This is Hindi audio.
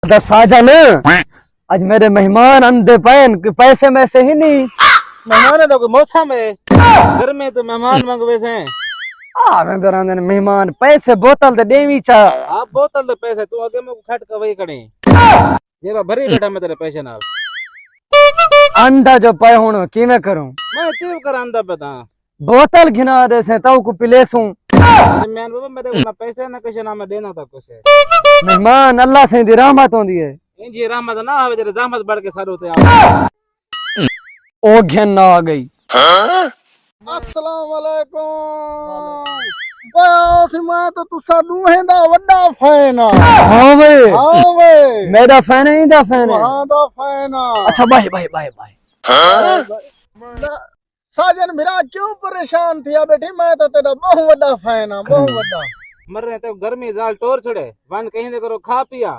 साजन आज मेरे मेहमान अंधे पैन के पैसे में से ही नहीं। मेहमान है तो कोई मौसम है, घर में तो मेहमान मंगवे से मेहमान पैसे बोतल दे देवी चा। आप बोतल दे पैसे तू आगे में खट का वही कड़ी ये भरी बैठा मैं तेरे पैसे नाल अंधा जो पे हूं किवें करूं मैं चीव कर अंदा पता बोतल घिना दे से तो को पिलेसूं मैं बाबा मेरे को ना पैसे ना कैसे ना मैं देना था कुछ मेहमान अल्लाह से दी रहमत होंदी है। इंजी रहमत ना आवे तेरे रहमत बढ़ के सर होते आप ओ घिन आ गई। अस्सलाम वालेकुम बस मैं तो तुसा दूहे दा वड्डा फैन हां वे हां वे मेरा फैन है इंदा फैन है। हां दा फैन अच्छा बाय बाय बाय बाय। साजन मेरा क्यों परेशान थिया बेटी मैं तो तेरा बहुत वड्डा फैन हां बहुत वड्डा मर रहे तो गर्मी जाल टोर छड़े वन कहीं दे करो खा पिया